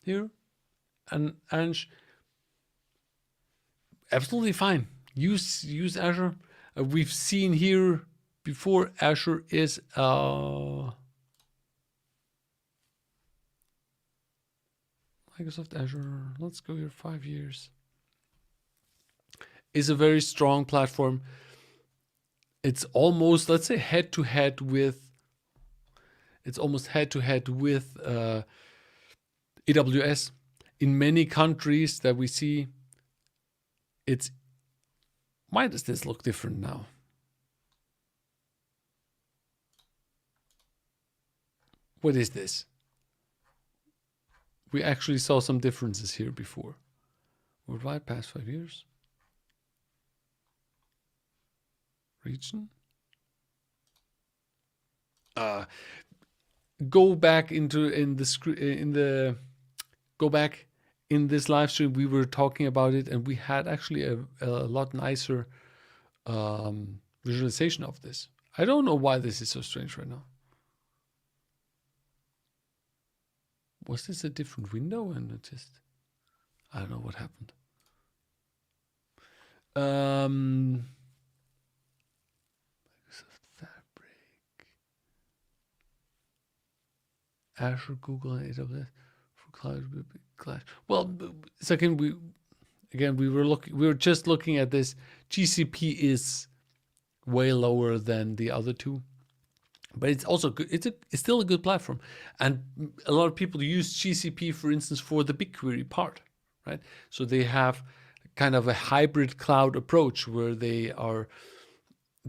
here. And absolutely fine. Use Azure. We've seen here before Azure is Microsoft Azure. Let's go here 5 years. Is a very strong platform. It's almost, let's say, head to head with AWS. In many countries that we see, why does this look different now? What is this? We actually saw some differences here before. Worldwide past 5 years. Region. go back in this live stream, we were talking about it, and we had actually a lot nicer visualization of this. I don't know why this is so strange right now. Was this a different window? And it just, I don't know what happened. Microsoft Fabric, Azure, Google, and AWS for cloud. Well, second, we were just looking at this. GCP is way lower than the other two, but it's also good. It's still a good platform, and a lot of people use GCP, for instance, for the BigQuery part, right? So they have kind of a hybrid cloud approach where they are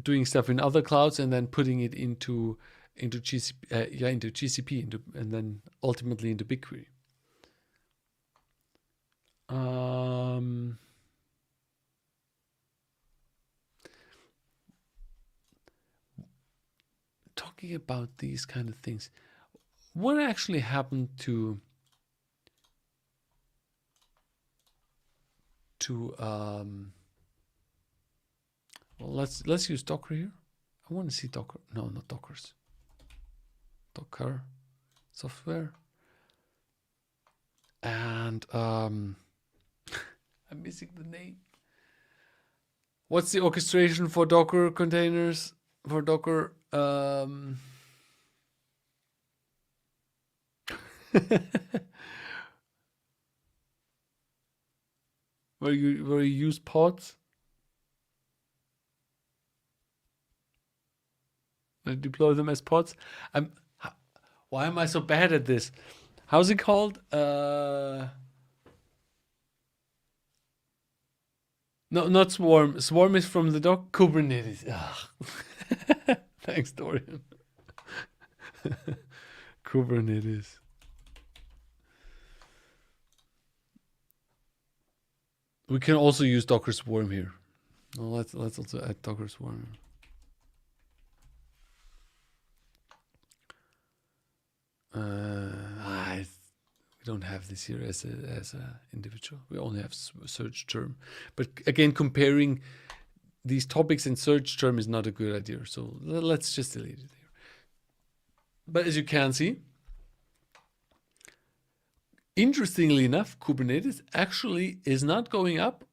doing stuff in other clouds and then putting it into GCP, and then ultimately into BigQuery. Talking about these kind of things, what actually happened to well, let's use Docker here. I want to see Docker. No, not Dockers. Docker software. And I'm missing the name. What's the orchestration for Docker containers? For Docker, where you use pods, and deploy them as pods. Why am I so bad at this? How's it called? No, not Swarm. Swarm is from the Kubernetes. Thanks, Dorian. Kubernetes. We can also use Docker Swarm here. Well, let's also add Docker Swarm. We don't have this here as a individual. We only have search term. But again, comparing these topics in search term is not a good idea. So let's just delete it here. But as you can see, interestingly enough, Kubernetes actually is not going up.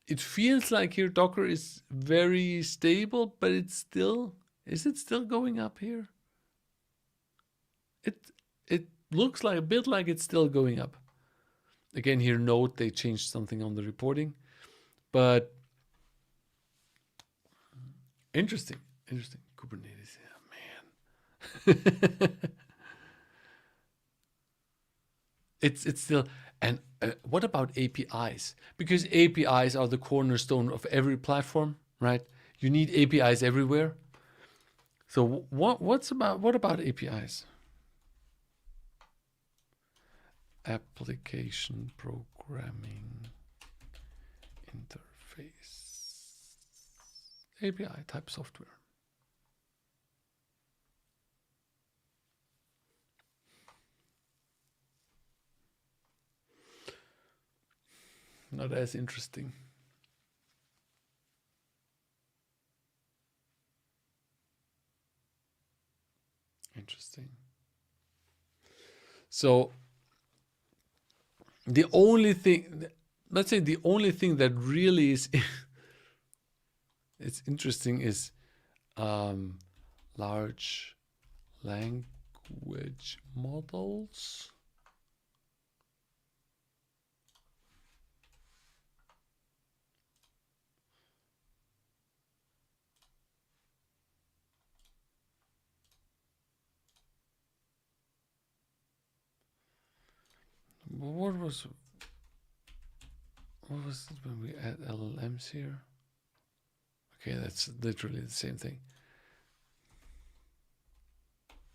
It feels like here Docker is very stable, but it's still, is it still going up here? It looks like a bit like it's still going up. Again, here note they changed something on the reporting, but interesting. Kubernetes, yeah, man. It's still, and what about APIs? Because APIs are the cornerstone of every platform, right? You need APIs everywhere. So what about APIs? Application programming interface, API type software. Not as interesting. Interesting. So the only thing, let's say the only thing that really is it's interesting is large language models. What was it when we add LLMs here? Okay, that's literally the same thing.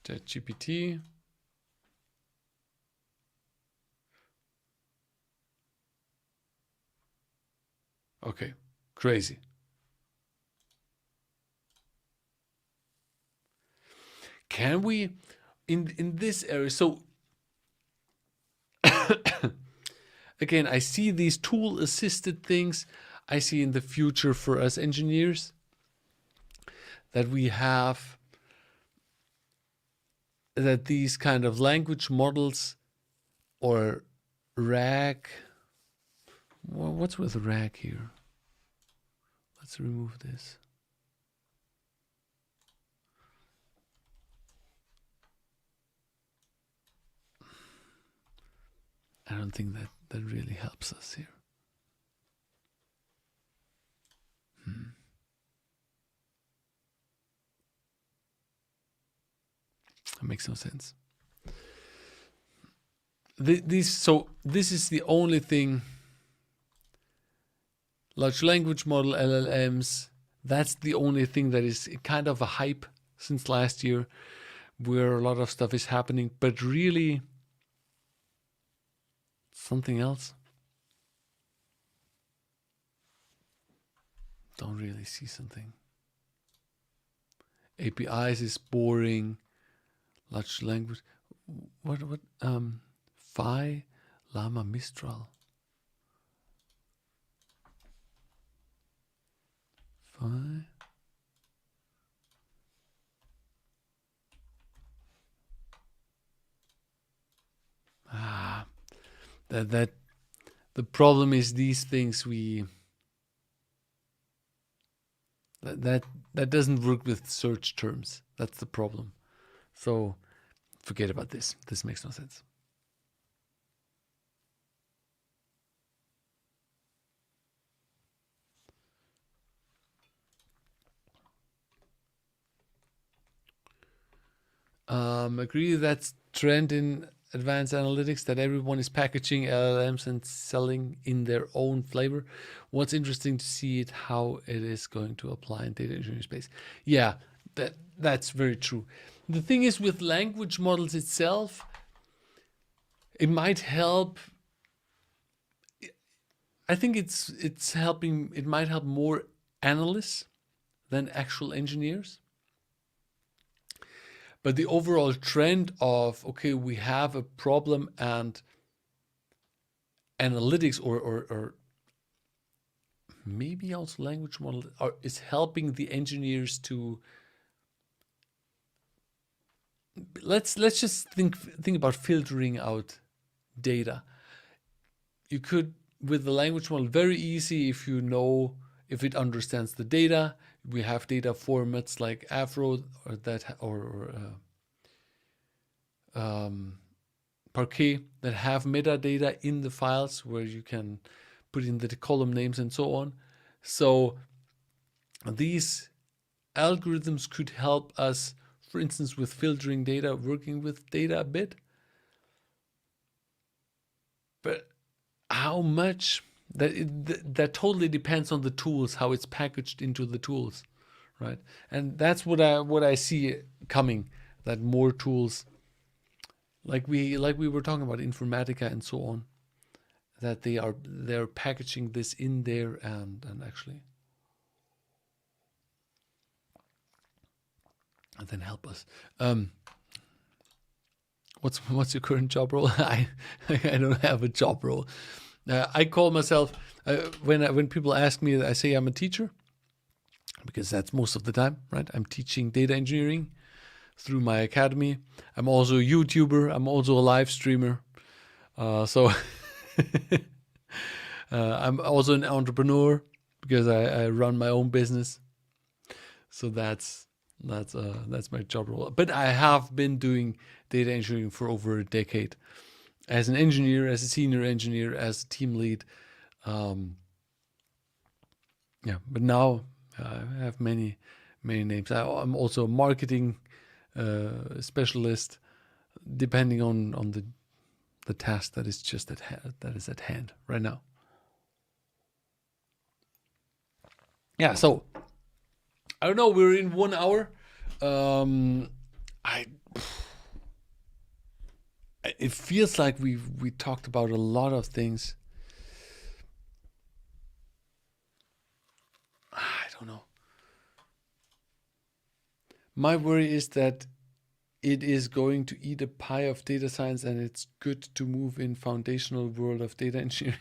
ChatGPT. Okay, crazy. Can we, in this area, so again, I see these tool assisted things. I see in the future for us engineers that we have that these kind of language models or RAG. Well, what's with RAG here? Let's remove this. I don't think that really helps us here. That makes no sense. This is the only thing. Large language model, LLMs, that's the only thing that is kind of a hype since last year, where a lot of stuff is happening, but really something else. Don't really see something. APIs is boring. Large language. What? Phi, Llama, Mistral. Phi. That the problem is these things that doesn't work with search terms. That's the problem. So forget about this. This makes no sense. Agree that's trend in advanced analytics that everyone is packaging LLMs and selling in their own flavor. What's interesting to see it how it is going to apply in data engineering space. Yeah, that's very true. The thing is with language models itself, it might help. I think it's helping. It might help more analysts than actual engineers. But the overall trend of, okay, we have a problem and analytics or maybe also language model is helping the engineers to, let's just think about filtering out data. You could, with the language model, very easy if you know, if it understands the data. We have data formats like Afro or that or Parquet that have metadata in the files where you can put in the column names and so on. So these algorithms could help us, for instance, with filtering data, working with data a bit. But how much? That totally depends on the tools, how it's packaged into the tools, right? And that's what I see coming. That more tools, like we were talking about Informatica and so on, that they're packaging this in there and actually and then help us. What's your current job role? I don't have a job role. I call myself, when people ask me, I say I'm a teacher, because that's most of the time, right? I'm teaching data engineering through my academy. I'm also a YouTuber. I'm also a live streamer. So I'm also an entrepreneur because I run my own business. So that's my job role. But I have been doing data engineering for over a decade. As an engineer, as a senior engineer, as a team lead. But now I have many names. I'm also a marketing specialist, depending on the task that is just at hand right now. Yeah, so I don't know. We're in 1 hour. It feels like we talked about a lot of things. I don't know. My worry is that it is going to eat a pie of data science, and it's good to move in foundational world of data engineering,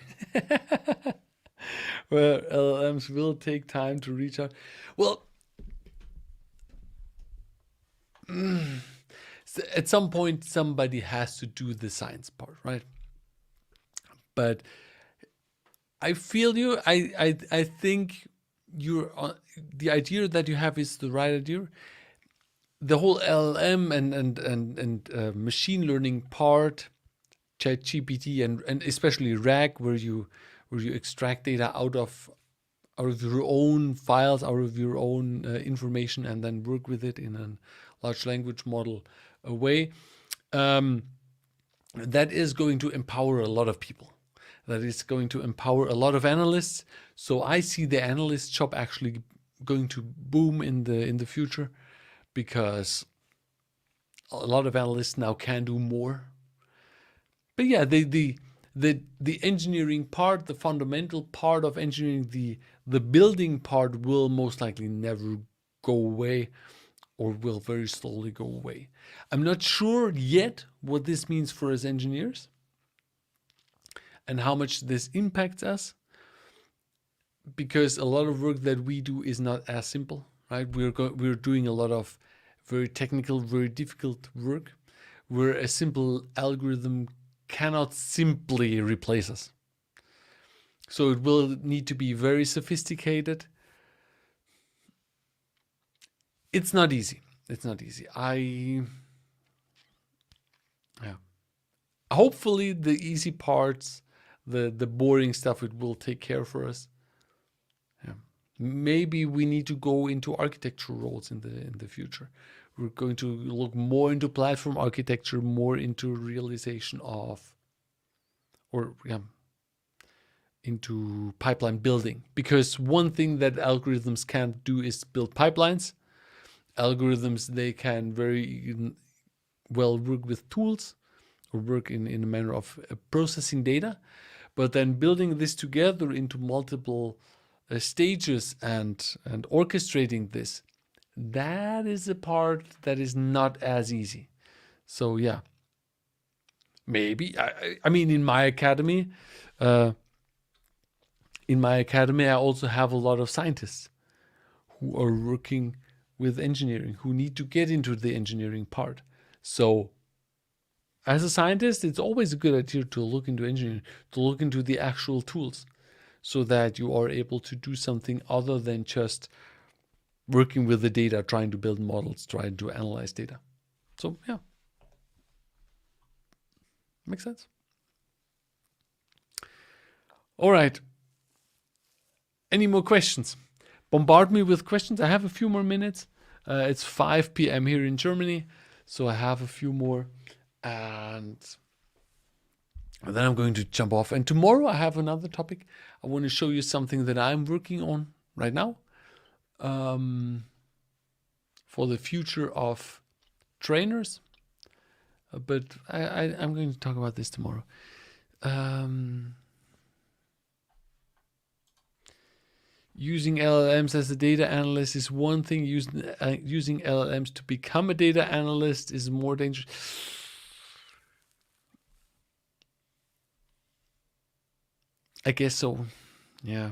where LLMs will take time to reach out. Well, at some point, somebody has to do the science part, right? But I feel you. I think you're the idea that you have is the right idea. The whole LLM and machine learning part, ChatGPT and especially RAG, where you extract data out of your own files, out of your own information, and then work with it in a large language model way. That is going to empower a lot of people. That is going to empower a lot of analysts. So I see the analyst job actually going to boom in the future, because a lot of analysts now can do more. But yeah, the engineering part, the fundamental part of engineering, the building part will most likely never go away, or will very slowly go away. I'm not sure yet what this means for us engineers and how much this impacts us, because a lot of work that we do is not as simple, right? We're doing a lot of very technical, very difficult work, where a simple algorithm cannot simply replace us. So it will need to be very sophisticated. It's not easy. It's not easy. Hopefully the easy parts, the boring stuff, it will take care for us. Yeah. Maybe we need to go into architecture roles in the future. We're going to look more into platform architecture, more into realization of, into pipeline building. Because one thing that algorithms can't do is build pipelines. Algorithms, they can very well work with tools, or work in a manner of processing data, but then building this together into multiple stages and orchestrating this, that is a part that is not as easy. So yeah, maybe I mean in my academy, I also have a lot of scientists who are working with engineering, who need to get into the engineering part. So as a scientist, it's always a good idea to look into engineering, to look into the actual tools, so that you are able to do something other than just working with the data, trying to build models, trying to analyze data. So yeah, makes sense. All right. Any more questions? Bombard me with questions. I have a few more minutes. It's 5 p.m. here in Germany, so I have a few more. And then I'm going to jump off. And tomorrow I have another topic. I want to show you something that I'm working on right now, for the future of trainers. But I'm going to talk about this tomorrow. Using LLMs as a data analyst is one thing. Using LLMs to become a data analyst is more dangerous. I guess so. Yeah.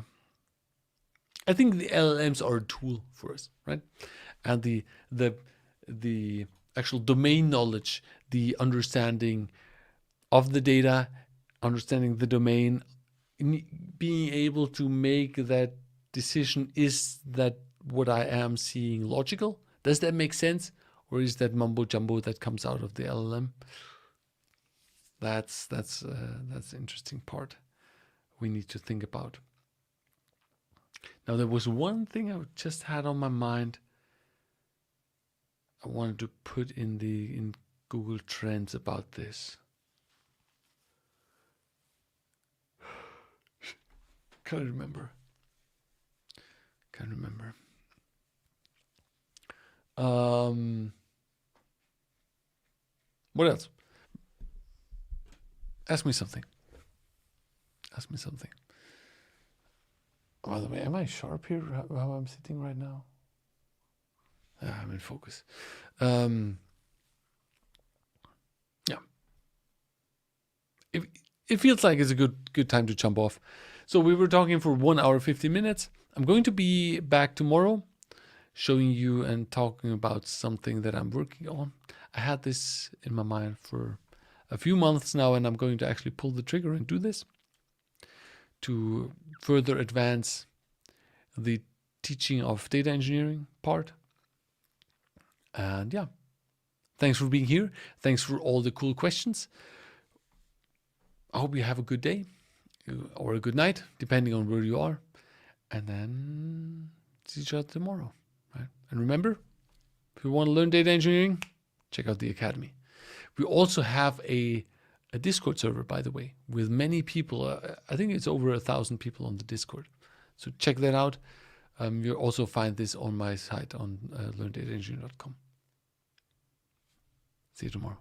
I think the LLMs are a tool for us, right? And the actual domain knowledge, the understanding of the data, understanding the domain, being able to make that decision, is that what I am seeing logical? Does that make sense? Or is that mumbo jumbo that comes out of the LLM? That's the interesting part we need to think about. Now, there was one thing I just had on my mind. I wanted to put in Google Trends about this. Can't remember. What else? Ask me something. By the way, am I sharp here? How I'm sitting right now? I'm in focus. it feels like it's a good time to jump off. So we were talking for 1 hour 50 minutes. I'm going to be back tomorrow, showing you and talking about something that I'm working on. I had this in my mind for a few months now, and I'm going to actually pull the trigger and do this to further advance the teaching of data engineering part. And yeah, thanks for being here. Thanks for all the cool questions. I hope you have a good day or a good night, depending on where you are. And then see each other tomorrow. Right? And remember, if you want to learn data engineering, check out the Academy. We also have a Discord server, by the way, with many people. I think it's over 1,000 people on the Discord. So check that out. You'll also find this on my site on learndataengineering.com. See you tomorrow.